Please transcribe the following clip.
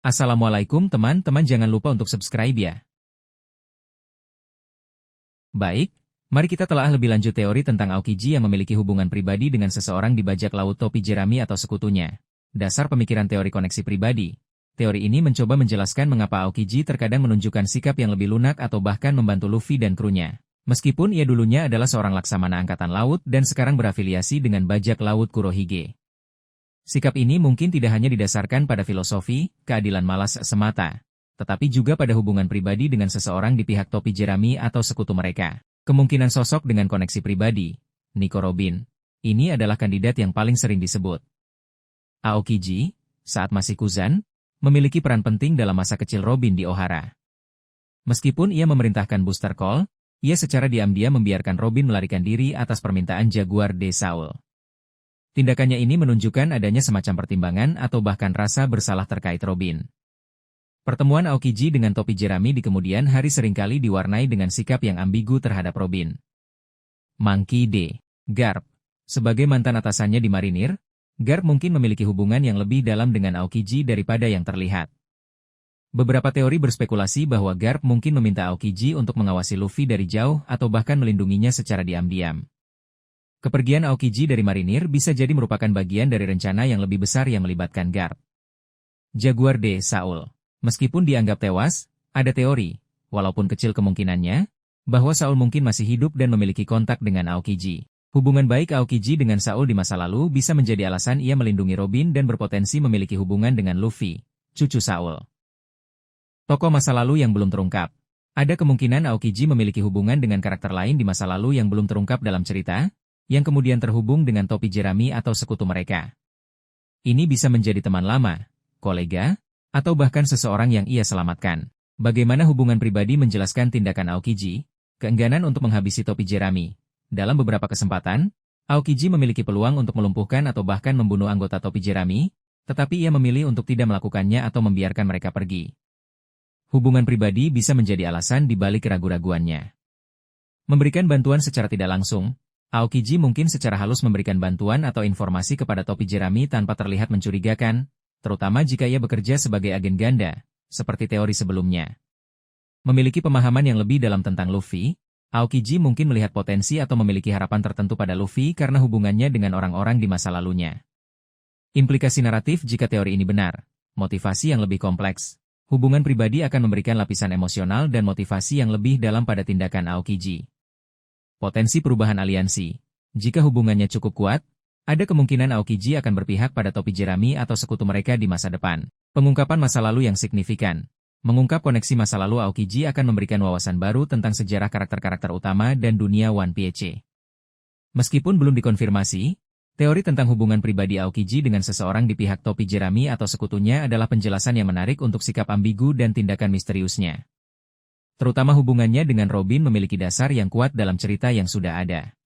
Assalamualaikum teman-teman, jangan lupa untuk subscribe ya. Baik, mari kita telah lebih lanjut teori tentang Aokiji yang memiliki hubungan pribadi dengan seseorang di bajak laut topi jerami atau sekutunya. Dasar pemikiran teori koneksi pribadi. Teori ini mencoba menjelaskan mengapa Aokiji terkadang menunjukkan sikap yang lebih lunak atau bahkan membantu Luffy dan krunya. Meskipun ia dulunya adalah seorang laksamana angkatan laut dan sekarang berafiliasi dengan bajak laut Kurohige. Sikap ini mungkin tidak hanya didasarkan pada filosofi, keadilan malas semata, tetapi juga pada hubungan pribadi dengan seseorang di pihak topi jerami atau sekutu mereka. Kemungkinan sosok dengan koneksi pribadi, Nico Robin, ini adalah kandidat yang paling sering disebut. Aokiji, saat masih Kuzan, memiliki peran penting dalam masa kecil Robin di Ohara. Meskipun ia memerintahkan Booster Call, ia secara diam-diam membiarkan Robin melarikan diri atas permintaan Jaguar de Saul. Tindakannya ini menunjukkan adanya semacam pertimbangan atau bahkan rasa bersalah terkait Robin. Pertemuan Aokiji dengan topi jerami di kemudian hari seringkali diwarnai dengan sikap yang ambigu terhadap Robin. Monkey D. Garp. Sebagai mantan atasannya di marinir, Garp mungkin memiliki hubungan yang lebih dalam dengan Aokiji daripada yang terlihat. Beberapa teori berspekulasi bahwa Garp mungkin meminta Aokiji untuk mengawasi Luffy dari jauh atau bahkan melindunginya secara diam-diam. Kepergian Aokiji dari marinir bisa jadi merupakan bagian dari rencana yang lebih besar yang melibatkan Garp. Jaguar de Saul. Meskipun dianggap tewas, ada teori, walaupun kecil kemungkinannya, bahwa Saul mungkin masih hidup dan memiliki kontak dengan Aokiji. Hubungan baik Aokiji dengan Saul di masa lalu bisa menjadi alasan ia melindungi Robin dan berpotensi memiliki hubungan dengan Luffy, cucu Saul. Tokoh masa lalu yang belum terungkap. Ada kemungkinan Aokiji memiliki hubungan dengan karakter lain di masa lalu yang belum terungkap dalam cerita, yang kemudian terhubung dengan topi jerami atau sekutu mereka. Ini bisa menjadi teman lama, kolega, atau bahkan seseorang yang ia selamatkan. Bagaimana hubungan pribadi menjelaskan tindakan Aokiji, keengganan untuk menghabisi topi jerami. Dalam beberapa kesempatan, Aokiji memiliki peluang untuk melumpuhkan atau bahkan membunuh anggota topi jerami, tetapi ia memilih untuk tidak melakukannya atau membiarkan mereka pergi. Hubungan pribadi bisa menjadi alasan di balik keraguan-raguannya. Memberikan bantuan secara tidak langsung, Aokiji mungkin secara halus memberikan bantuan atau informasi kepada topi jerami tanpa terlihat mencurigakan, terutama jika ia bekerja sebagai agen ganda, seperti teori sebelumnya. Memiliki pemahaman yang lebih dalam tentang Luffy, Aokiji mungkin melihat potensi atau memiliki harapan tertentu pada Luffy karena hubungannya dengan orang-orang di masa lalunya. Implikasi naratif jika teori ini benar, motivasi yang lebih kompleks. Hubungan pribadi akan memberikan lapisan emosional dan motivasi yang lebih dalam pada tindakan Aokiji. Potensi perubahan aliansi. Jika hubungannya cukup kuat, ada kemungkinan Aokiji akan berpihak pada topi jerami atau sekutu mereka di masa depan. Pengungkapan masa lalu yang signifikan. Mengungkap koneksi masa lalu Aokiji akan memberikan wawasan baru tentang sejarah karakter-karakter utama dan dunia One Piece. Meskipun belum dikonfirmasi, teori tentang hubungan pribadi Aokiji dengan seseorang di pihak topi jerami atau sekutunya adalah penjelasan yang menarik untuk sikap ambigu dan tindakan misteriusnya. Terutama hubungannya dengan Robin memiliki dasar yang kuat dalam cerita yang sudah ada.